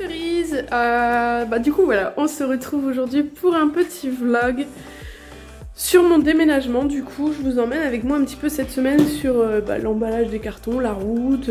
cerise, du coup voilà, on se retrouve aujourd'hui pour un petit vlog sur mon déménagement. Du coup je vous emmène avec moi un petit peu cette semaine sur l'emballage des cartons, la route,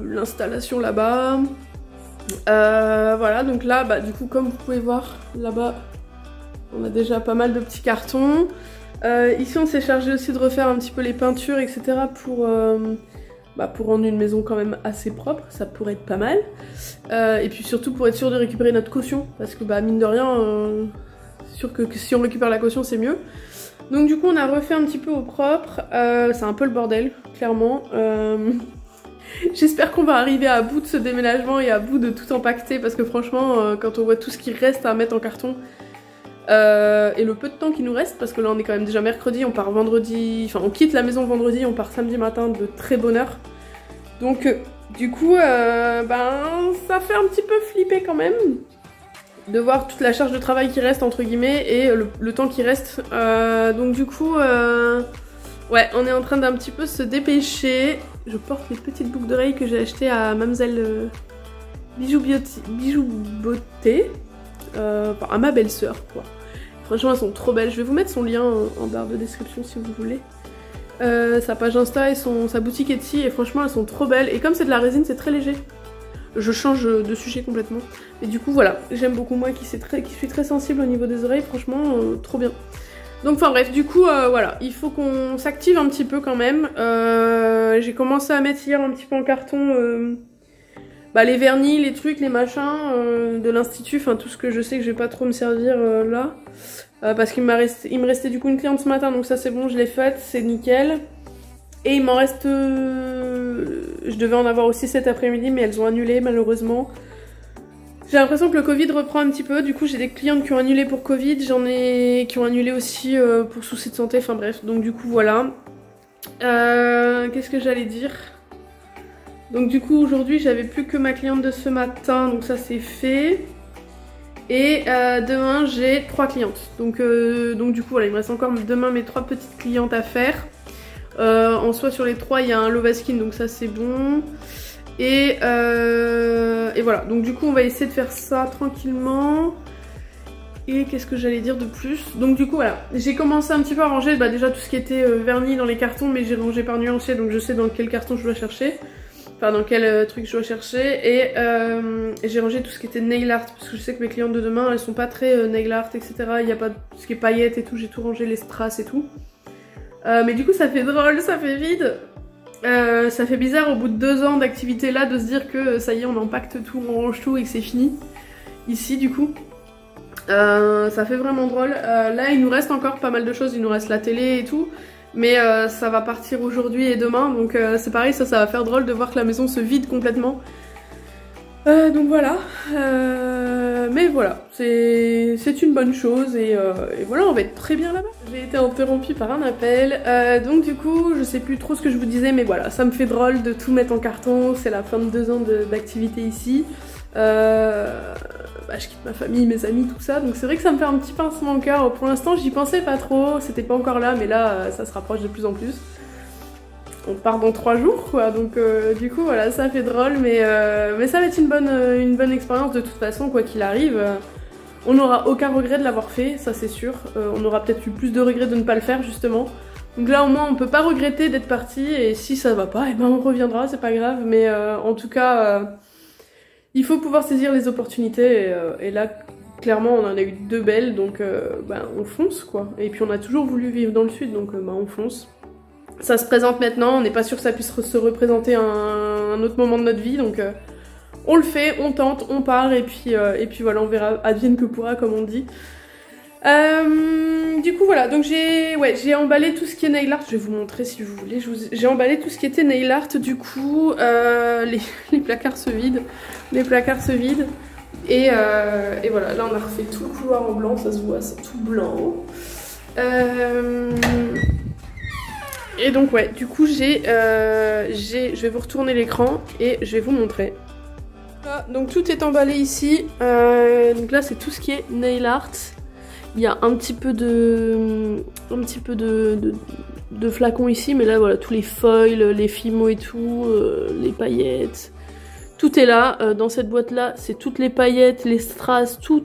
l'installation là-bas. Voilà, donc là du coup comme vous pouvez voir là-bas on a déjà pas mal de petits cartons. Ici on s'est chargé aussi de refaire un petit peu les peintures etc. pour rendre une maison quand même assez propre, ça pourrait être pas mal. Et puis surtout pour être sûr de récupérer notre caution, parce que mine de rien, sûr que si on récupère la caution c'est mieux. Donc du coup on a refait un petit peu au propre, c'est un peu le bordel, clairement. J'espère qu'on va arriver à bout de ce déménagement et à bout de tout empaqueter, parce que franchement quand on voit tout ce qui reste à mettre en carton, et le peu de temps qui nous reste, parce que là on est quand même déjà mercredi, on part vendredi, enfin on quitte la maison vendredi, on part samedi matin de très bonne heure. Donc du coup ça fait un petit peu flipper quand même de voir toute la charge de travail qui reste entre guillemets et le temps qui reste. Donc du coup ouais, on est en train d'un petit peu se dépêcher. Je porte les petites boucles d'oreilles que j'ai achetées à Mademoiselle Bijou Beauté, à ma belle-sœur quoi. Franchement elles sont trop belles, je vais vous mettre son lien en barre de description si vous voulez. Sa page Insta et sa boutique Etsy, et franchement elles sont trop belles, et comme c'est de la résine c'est très léger. Je change de sujet complètement. Et du coup voilà, j'aime beaucoup moi qui suis très sensible au niveau des oreilles, franchement trop bien. Donc enfin bref, du coup voilà, il faut qu'on s'active un petit peu quand même. J'ai commencé à mettre hier un petit peu en carton les vernis, les trucs, les machins de l'institut, enfin tout ce que je sais que je vais pas trop me servir là. Parce qu'il me restait du coup une cliente ce matin, donc ça c'est bon, je l'ai faite, c'est nickel. Et il m'en reste... je devais en avoir aussi cet après-midi, mais elles ont annulé malheureusement. J'ai l'impression que le Covid reprend un petit peu, du coup j'ai des clientes qui ont annulé pour Covid, j'en ai qui ont annulé aussi pour soucis de santé, enfin bref, donc du coup voilà. Qu'est-ce que j'allais dire ? Donc du coup aujourd'hui j'avais plus que ma cliente de ce matin, donc ça c'est fait. Et demain j'ai 3 clientes, donc du coup voilà, il me reste encore demain mes 3 petites clientes à faire. En soi sur les 3 il y a un Lovaskin, donc ça c'est bon. Et voilà, donc du coup on va essayer de faire ça tranquillement. Et qu'est-ce que j'allais dire de plus? Donc du coup voilà, j'ai commencé un petit peu à ranger déjà tout ce qui était vernis dans les cartons, mais j'ai rangé par nuancier, donc je sais dans quel carton je dois chercher. Enfin dans quel truc je dois chercher. Et j'ai rangé tout ce qui était nail art, parce que je sais que mes clientes de demain elles sont pas très nail art etc. Il n'y a pas tout ce qui est paillettes et tout, j'ai tout rangé, les strass et tout. Mais du coup ça fait drôle, ça fait vide. Ça fait bizarre au bout de 2 ans d'activité là de se dire que ça y est on empaquete tout, on range tout et que c'est fini. Ici du coup. Ça fait vraiment drôle. Là il nous reste encore pas mal de choses, il nous reste la télé et tout. Mais ça va partir aujourd'hui et demain, donc c'est pareil, ça va faire drôle de voir que la maison se vide complètement. Donc voilà, mais voilà, c'est une bonne chose et voilà, on va être très bien là-bas. J'ai été interrompue par un appel, donc du coup je sais plus trop ce que je vous disais, mais voilà, ça me fait drôle de tout mettre en carton, c'est la fin de 2 ans d'activité ici. Je quitte ma famille, mes amis, tout ça, donc c'est vrai que ça me fait un petit pincement au cœur. Pour l'instant j'y pensais pas trop, c'était pas encore là, mais là ça se rapproche de plus en plus. On part dans 3 jours quoi, donc du coup voilà, ça fait drôle, mais ça va être une bonne expérience de toute façon, quoi qu'il arrive. On n'aura aucun regret de l'avoir fait, ça c'est sûr. On aura peut-être eu plus de regrets de ne pas le faire justement. Donc là au moins on peut pas regretter d'être parti, et si ça va pas, on reviendra, c'est pas grave, mais en tout cas il faut pouvoir saisir les opportunités, et là clairement on en a eu 2 belles, donc on fonce quoi. Et puis on a toujours voulu vivre dans le sud, donc on fonce. Ça se présente maintenant, on n'est pas sûr que ça puisse se représenter un autre moment de notre vie, donc on le fait, on tente, on part, et puis voilà, on verra, advienne que pourra comme on dit. Du coup voilà, donc j'ai emballé tout ce qui est nail art, je vais vous montrer si vous voulez, j'ai emballé tout ce qui était nail art, du coup les placards se vident, et voilà, là on a refait tout le couloir en blanc, ça se voit, c'est tout blanc. Et donc ouais, du coup je vais vous retourner l'écran et je vais vous montrer. Voilà, donc tout est emballé ici, donc là c'est tout ce qui est nail art. Il y a un petit peu de flacons ici, mais là voilà, tous les foils, les fimos et tout, les paillettes, Tout est là, dans cette boîte là, c'est toutes les paillettes, les strass, tout.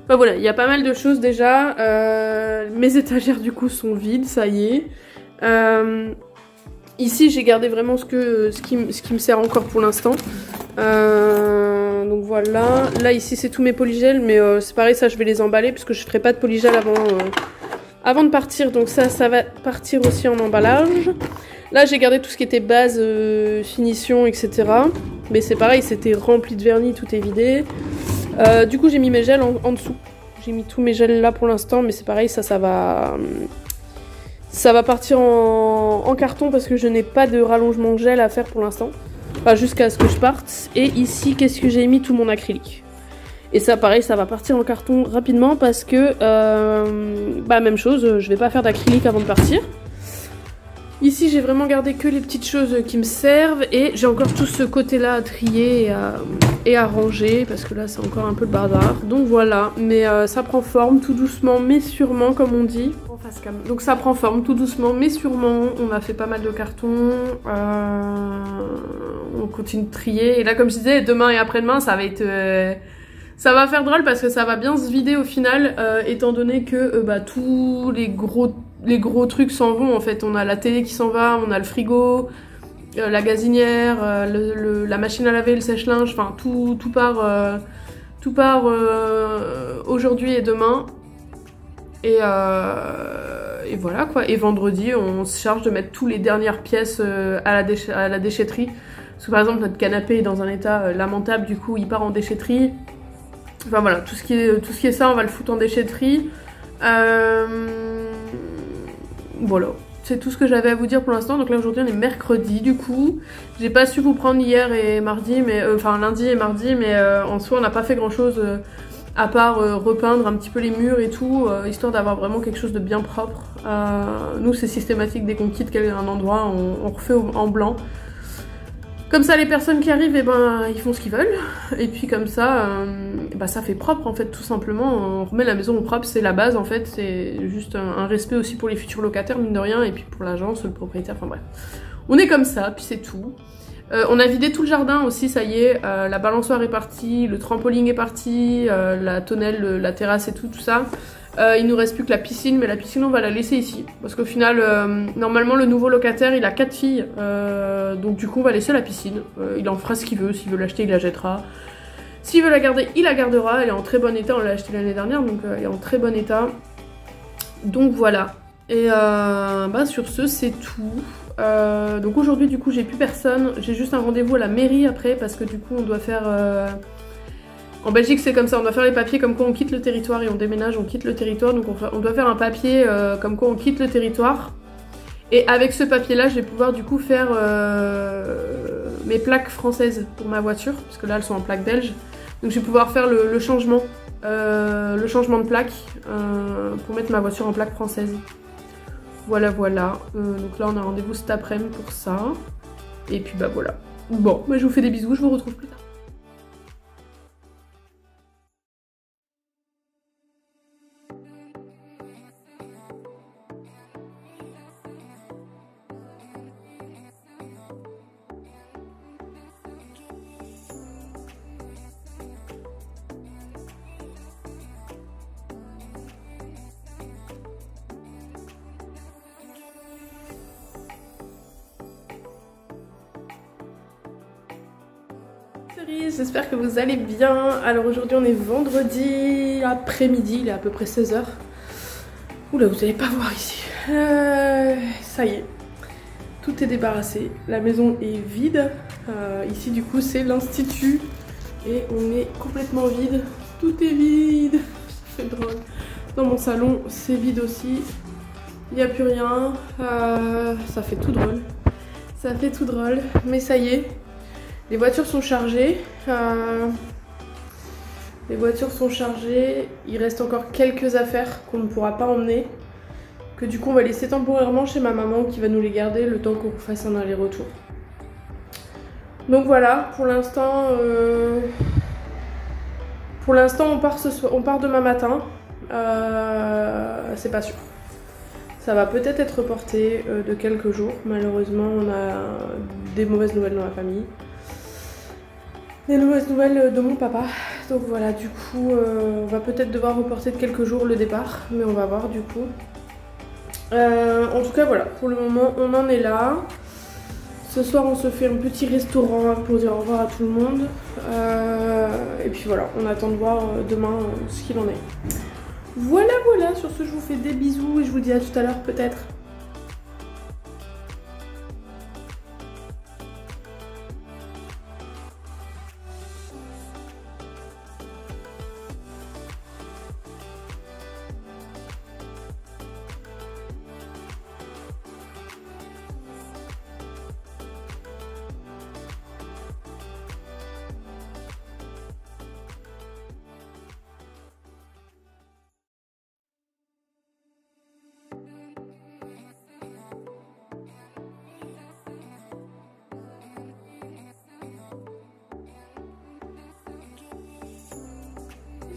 Enfin voilà, il y a pas mal de choses déjà. Mes étagères du coup sont vides, ça y est. Ici j'ai gardé vraiment ce qui me sert encore pour l'instant. Donc voilà, là ici c'est tous mes polygels, mais c'est pareil, ça je vais les emballer parce que je ferai pas de polygel avant de partir, donc ça va partir aussi en emballage. Là j'ai gardé tout ce qui était base, finition, etc. Mais c'est pareil, c'était rempli de vernis, tout est vidé. Du coup j'ai mis mes gels en dessous. J'ai mis tous mes gels là pour l'instant, mais c'est pareil, ça va partir en carton parce que je n'ai pas de rallongement gel à faire pour l'instant. Enfin jusqu'à ce que je parte. Et ici qu'est-ce que j'ai mis? Tout mon acrylique. Et ça pareil, ça va partir en carton rapidement parce que même chose, je vais pas faire d'acrylique avant de partir. Ici j'ai vraiment gardé que les petites choses qui me servent et j'ai encore tout ce côté là à trier et à ranger parce que là c'est encore un peu le bardard. Donc voilà, mais ça prend forme tout doucement mais sûrement comme on dit. En face cam. Donc ça prend forme tout doucement mais sûrement. On a fait pas mal de cartons, on continue de trier et là comme je disais demain et après-demain ça va être... ça va faire drôle parce que ça va bien se vider au final, étant donné que tous les gros trucs s'en vont en fait. On a la télé qui s'en va, on a le frigo, la gazinière, la machine à laver, le sèche-linge, enfin tout part aujourd'hui et demain. Et voilà quoi. Et vendredi on se charge de mettre toutes les dernières pièces à la déchetterie. Parce que par exemple notre canapé est dans un état lamentable, du coup il part en déchetterie. Enfin voilà, tout ce qui est ça, on va le foutre en déchetterie. Voilà, c'est tout ce que j'avais à vous dire pour l'instant. Donc là aujourd'hui on est mercredi du coup. J'ai pas su vous prendre hier et mardi, mais enfin lundi et mardi, mais en soi on n'a pas fait grand chose à part repeindre un petit peu les murs et tout, histoire d'avoir vraiment quelque chose de bien propre. Nous c'est systématique, dès qu'on quitte un endroit, on refait en blanc. Comme ça les personnes qui arrivent, ils font ce qu'ils veulent. Et puis comme ça, ça fait propre en fait tout simplement. On remet la maison au propre, c'est la base en fait. C'est juste un respect aussi pour les futurs locataires mine de rien. Et puis pour l'agence, le propriétaire, enfin bref. On est comme ça, puis c'est tout. On a vidé tout le jardin aussi, ça y est. La balançoire est partie, le trampoline est parti, la tonnelle, la terrasse et tout ça. Il nous reste plus que la piscine, mais la piscine on va la laisser ici. Parce qu'au final, normalement le nouveau locataire il a 4 filles, donc du coup on va laisser la piscine. Il en fera ce qu'il veut, s'il veut l'acheter il la jettera. S'il veut la garder, il la gardera. Elle est en très bon état, on l'a acheté l'année dernière, donc elle est en très bon état. Donc voilà. Et sur ce c'est tout. Donc aujourd'hui du coup j'ai plus personne. J'ai juste un rendez-vous à la mairie après parce que du coup on doit faire... En Belgique c'est comme ça, on doit faire les papiers comme quoi on quitte le territoire et on déménage, on quitte le territoire. Donc on doit faire un papier comme quoi on quitte le territoire. Et avec ce papier là je vais pouvoir du coup faire mes plaques françaises pour ma voiture. Parce que là elles sont en plaques belges. Donc je vais pouvoir faire le changement de plaque pour mettre ma voiture en plaque française. Voilà. Donc là on a rendez-vous cet après-midi pour ça. Et puis voilà. Bon, je vous fais des bisous, je vous retrouve plus tard. J'espère que vous allez bien. Alors aujourd'hui on est vendredi après-midi, il est à peu près 16 h. Oula, vous allez pas voir ici. Ça y est, tout est débarrassé, la maison est vide. Ici du coup c'est l'institut et on est complètement vide. Tout est vide, c'est drôle. Dans mon salon c'est vide aussi, il n'y a plus rien. Ça fait tout drôle. Ça fait tout drôle, mais ça y est. Les voitures sont chargées. Il reste encore quelques affaires qu'on ne pourra pas emmener. Que du coup on va laisser temporairement chez ma maman qui va nous les garder le temps qu'on fasse un aller-retour. Donc voilà, pour l'instant on part demain matin. C'est pas sûr. Ça va peut-être être reporté de quelques jours. Malheureusement on a des mauvaises nouvelles dans la famille. des mauvaises nouvelles de mon papa. Donc voilà, du coup, on va peut-être devoir reporter de quelques jours le départ, mais on va voir du coup. En tout cas, voilà, pour le moment, on en est là. Ce soir, on se fait un petit restaurant pour dire au revoir à tout le monde. Et puis voilà, on attend de voir demain ce qu'il en est. Voilà, voilà, sur ce, je vous fais des bisous et je vous dis à tout à l'heure peut-être.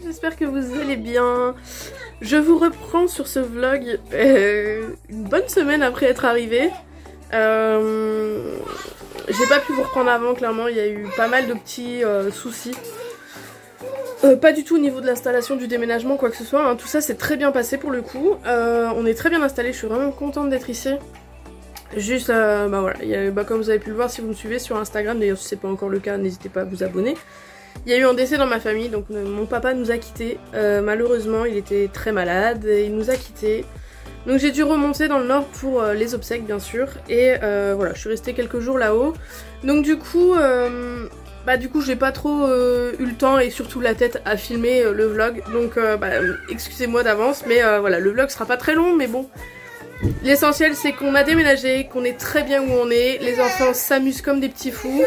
J'espère que vous allez bien. Je vous reprends sur ce vlog une bonne semaine après être arrivée. J'ai pas pu vous reprendre avant, clairement, il y a eu pas mal de petits soucis. Pas du tout au niveau de l'installation du déménagement, quoi que ce soit, hein. Tout ça s'est très bien passé pour le coup. On est très bien installé, je suis vraiment contente d'être ici. Juste, bah voilà, comme vous avez pu le voir si vous me suivez sur Instagram, d'ailleurs si c'est pas encore le cas, n'hésitez pas à vous abonner. Il y a eu un décès dans ma famille, donc mon papa nous a quittés. Malheureusement, il était très malade et il nous a quittés. Donc j'ai dû remonter dans le nord pour les obsèques, bien sûr. Et voilà, je suis restée quelques jours là-haut. Donc du coup, j'ai pas trop eu le temps et surtout la tête à filmer le vlog. Donc excusez-moi d'avance, mais voilà, le vlog sera pas très long, mais bon. L'essentiel c'est qu'on a déménagé, qu'on est très bien où on est. Les enfants s'amusent comme des petits fous.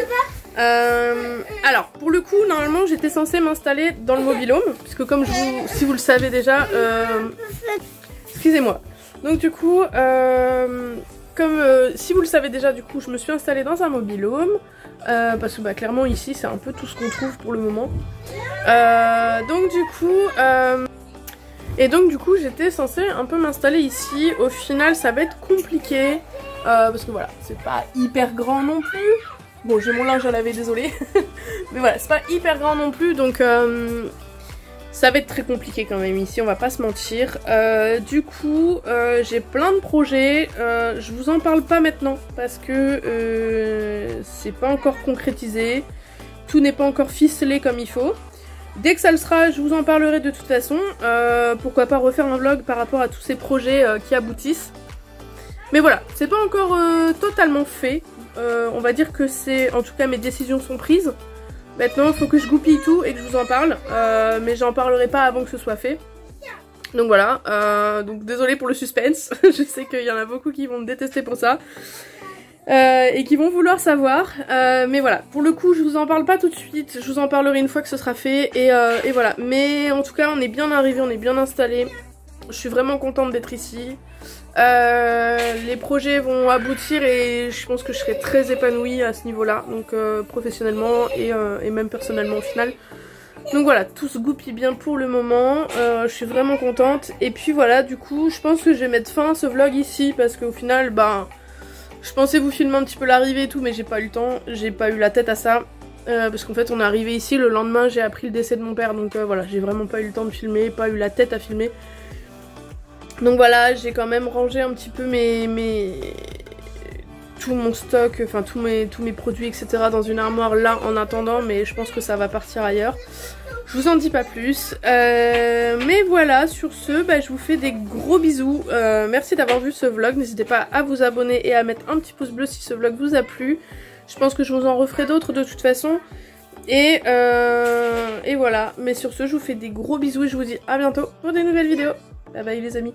Alors pour le coup normalement j'étais censée m'installer dans le mobil-home puisque comme si vous le savez déjà, excusez-moi, donc du coup si vous le savez déjà, du coup je me suis installée dans un mobil-home parce que clairement ici c'est un peu tout ce qu'on trouve pour le moment. Donc du coup j'étais censée un peu m'installer ici. Au final ça va être compliqué parce que voilà, c'est pas hyper grand non plus. Bon, j'ai mon linge à laver, désolé. Mais voilà, c'est pas hyper grand non plus, donc ça va être très compliqué quand même ici, on va pas se mentir. Du coup, j'ai plein de projets. Je vous en parle pas maintenant parce que c'est pas encore concrétisé. Tout n'est pas encore ficelé comme il faut. Dès que ça le sera, je vous en parlerai de toute façon. Pourquoi pas refaire un vlog par rapport à tous ces projets qui aboutissent. Mais voilà, c'est pas encore totalement fait. On va dire que en tout cas mes décisions sont prises. Maintenant il faut que je goupille tout et que je vous en parle, mais j'en parlerai pas avant que ce soit fait. Donc voilà, donc désolée pour le suspense. Je sais qu'il y en a beaucoup qui vont me détester pour ça et qui vont vouloir savoir, mais voilà, pour le coup je vous en parle pas tout de suite, je vous en parlerai une fois que ce sera fait et voilà. Mais en tout cas on est bien arrivé, on est bien installé. Je suis vraiment contente d'être ici. Les projets vont aboutir et je pense que je serai très épanouie à ce niveau là, donc professionnellement et même personnellement au final. Donc voilà, tout se goupille bien pour le moment, je suis vraiment contente. Et puis voilà, du coup je pense que je vais mettre fin à ce vlog ici parce qu'au final je pensais vous filmer un petit peu l'arrivée et tout, mais j'ai pas eu le temps, j'ai pas eu la tête à ça. Parce qu'en fait on est arrivé ici, le lendemain j'ai appris le décès de mon père, donc voilà, j'ai vraiment pas eu le temps de filmer, pas eu la tête à filmer. Donc voilà, j'ai quand même rangé un petit peu tout mon stock, enfin tous mes produits etc. dans une armoire là en attendant, mais je pense que ça va partir ailleurs. Je vous en dis pas plus. Mais voilà, sur ce, je vous fais des gros bisous. Merci d'avoir vu ce vlog. N'hésitez pas à vous abonner et à mettre un petit pouce bleu si ce vlog vous a plu. Je pense que je vous en referai d'autres de toute façon. Et voilà. Mais sur ce, je vous fais des gros bisous et je vous dis à bientôt pour des nouvelles vidéos. Bye bye les amis.